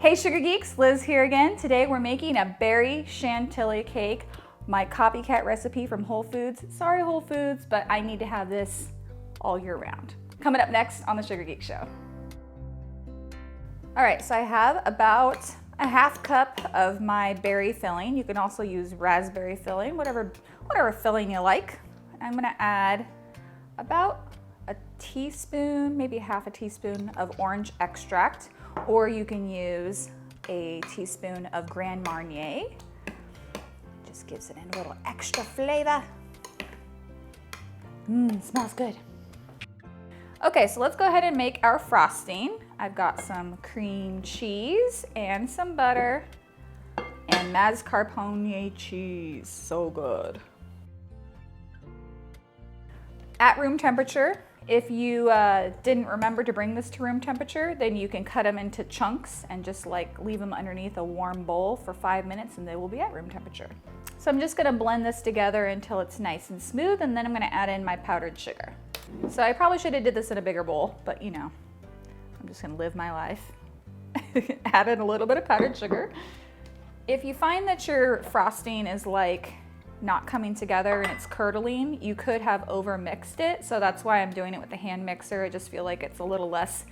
Hey Sugar Geeks, Liz here again. Today we're making a berry Chantilly cake, my copycat recipe from Whole Foods. Sorry Whole Foods, but I need to have this all year round. Coming up next on the Sugar Geek Show. All right, so I have about a half cup of my berry filling. You can also use raspberry filling, whatever filling you like. I'm gonna add about a teaspoon, maybe half a teaspoon of orange extract, or you can use a teaspoon of Grand Marnier. Just gives it a little extra flavor. Smells good. Okay, so let's go ahead and make our frosting. I've got some cream cheese and some butter and mascarpone cheese. So good. At room temperature. If you didn't remember to bring this to room temperature, then you can cut them into chunks and just like leave them underneath a warm bowl for 5 minutes and they will be at room temperature. So I'm just gonna blend this together until it's nice and smooth, and then I'm gonna add in my powdered sugar. So I probably should have did this in a bigger bowl, but you know, I'm just gonna live my life. Add in a little bit of powdered sugar. If you find that your frosting is like not coming together and it's curdling, you could have over mixed it. So that's why I'm doing it with the hand mixer. I just feel like it's a little less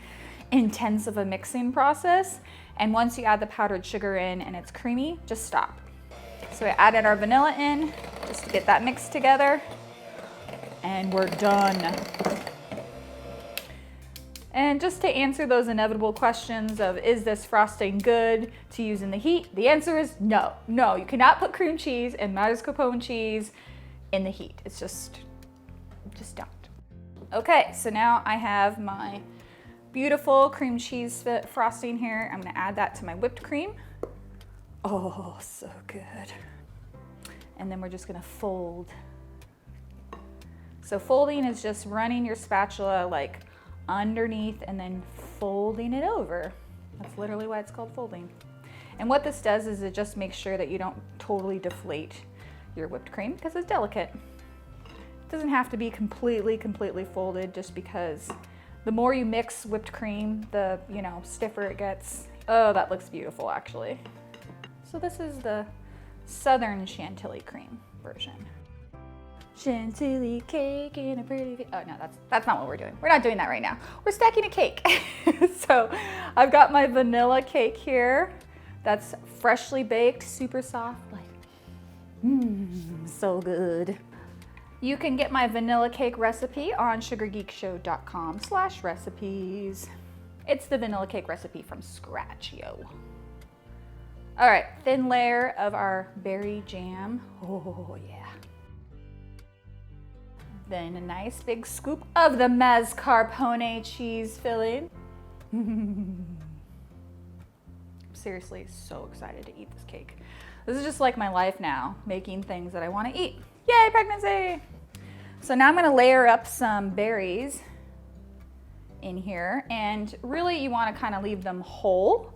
intense of a mixing process. And once you add the powdered sugar in and it's creamy, just stop. So we added our vanilla in just to get that mixed together, and we're done. And just to answer those inevitable questions of, is this frosting good to use in the heat? The answer is no. No, you cannot put cream cheese and mascarpone cheese in the heat. It's just don't. Okay, so now I have my beautiful cream cheese frosting here. I'm gonna add that to my whipped cream. Oh, so good. And then we're just gonna fold. So folding is just running your spatula like underneath and then folding it over. That's literally why it's called folding. And what this does is it just makes sure that you don't totally deflate your whipped cream because it's delicate. It doesn't have to be completely folded, just because the more you mix whipped cream, the stiffer it gets. Oh, that looks beautiful actually. So this is the Southern Chantilly cream version. Chantilly cake in a pretty, oh no, that's not what we're doing. We're not doing that right now. We're stacking a cake. So I've got my vanilla cake here. That's freshly baked, super soft, like, so good. You can get my vanilla cake recipe on sugargeekshow.com/recipes. It's the vanilla cake recipe from scratch, yo. All right, thin layer of our berry jam. Oh yeah. Then a nice big scoop of the mascarpone cheese filling. Seriously, so excited to eat this cake. This is just like my life now, making things that I want to eat. Yay, pregnancy! So now I'm gonna layer up some berries in here, and really you want to kind of leave them whole,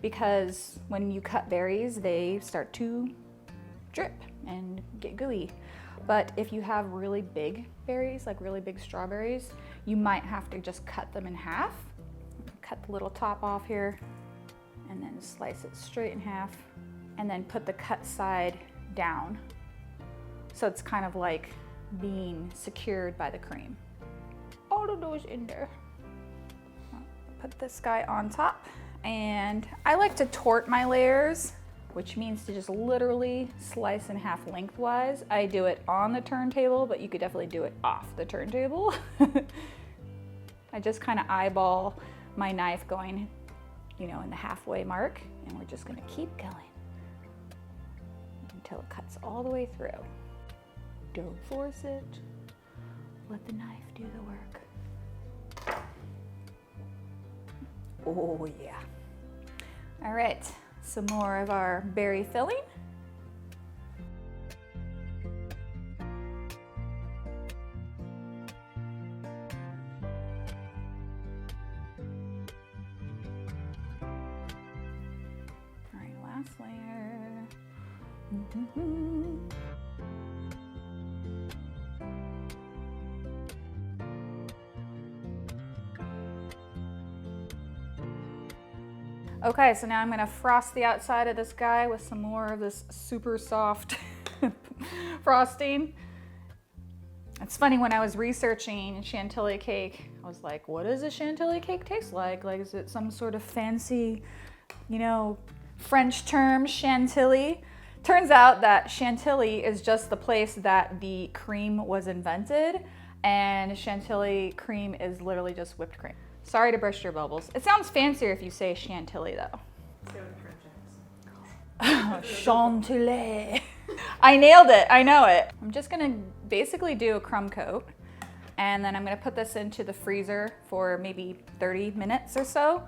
because when you cut berries, they start to drip and get gooey. But if you have really big berries, like really big strawberries, you might have to just cut them in half. Cut the little top off here, and then slice it straight in half, and then put the cut side down. So it's kind of like being secured by the cream. All of those in there. Put this guy on top, and I like to tort my layers, which means to just literally slice in half lengthwise. I do it on the turntable, but you could definitely do it off the turntable. I just kind of eyeball my knife going, in the halfway mark, and we're just gonna keep going until it cuts all the way through. Don't force it. Let the knife do the work. Oh yeah. All right. Some more of our berry filling. All right, last layer. Okay, so now I'm gonna frost the outside of this guy with some more of this super soft frosting. It's funny, when I was researching Chantilly cake, I was like, what does a Chantilly cake taste like? Like, is it some sort of fancy, you know, French term, Chantilly? Turns out that Chantilly is just the place that the cream was invented, and Chantilly cream is literally just whipped cream. Sorry to burst your bubbles. It sounds fancier if you say Chantilly though. Say with the French accent. Chantilly. I nailed it, I know it. I'm just gonna basically do a crumb coat, and then I'm gonna put this into the freezer for maybe 30 minutes or so,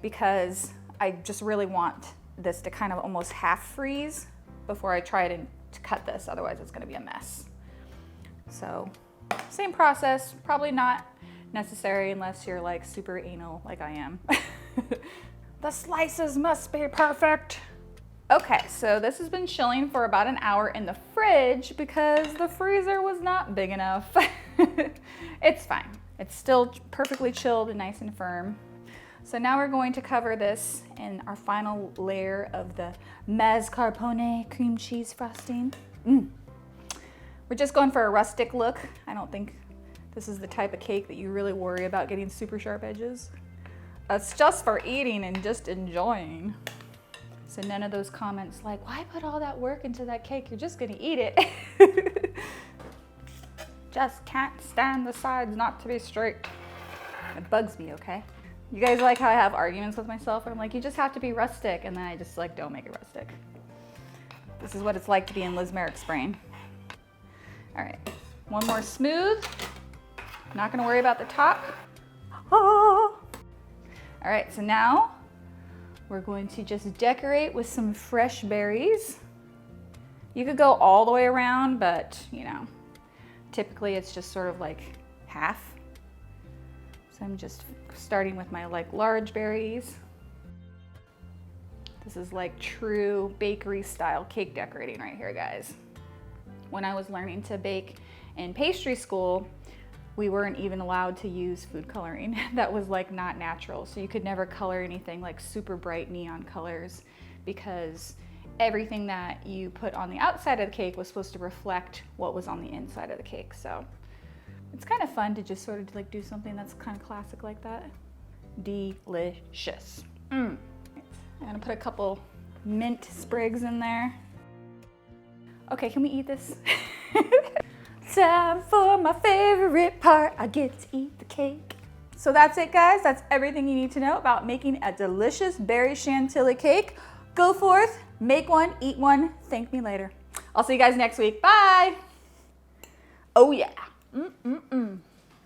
because I just really want this to kind of almost half freeze before I try to cut this, otherwise it's gonna be a mess. So, same process, probably not necessary unless you're like super anal like I am. The slices must be perfect. Okay, so this has been chilling for about an hour in the fridge because the freezer was not big enough. It's fine. It's still perfectly chilled and nice and firm. So now we're going to cover this in our final layer of the mascarpone cream cheese frosting. We're just going for a rustic look. I don't think this is the type of cake that you really worry about getting super sharp edges. It's just for eating and just enjoying. So none of those comments like, why put all that work into that cake? You're just gonna eat it. Just can't stand the sides not to be straight. It bugs me, okay? You guys like how I have arguments with myself and I'm like, you just have to be rustic, and then I just like don't make it rustic. This is what it's like to be in Liz Merrick's brain. All right, one more smooth. Not gonna worry about the top. All right, so now we're going to just decorate with some fresh berries. You could go all the way around, but you know, typically it's just sort of like half. So I'm just starting with my like large berries. This is like true bakery style cake decorating right here, guys. When I was learning to bake in pastry school, we weren't even allowed to use food coloring. That was like not natural. So you could never color anything like super bright neon colors, because everything that you put on the outside of the cake was supposed to reflect what was on the inside of the cake. So it's kind of fun to just sort of like do something that's kind of classic like that. Delicious. I'm gonna put a couple mint sprigs in there. Okay, can we eat this? Time for my favorite part. I get to eat the cake. So that's it, guys. That's everything you need to know about making a delicious berry chantilly cake. Go forth, make one, eat one, thank me later. I'll see you guys next week. Bye. Oh yeah.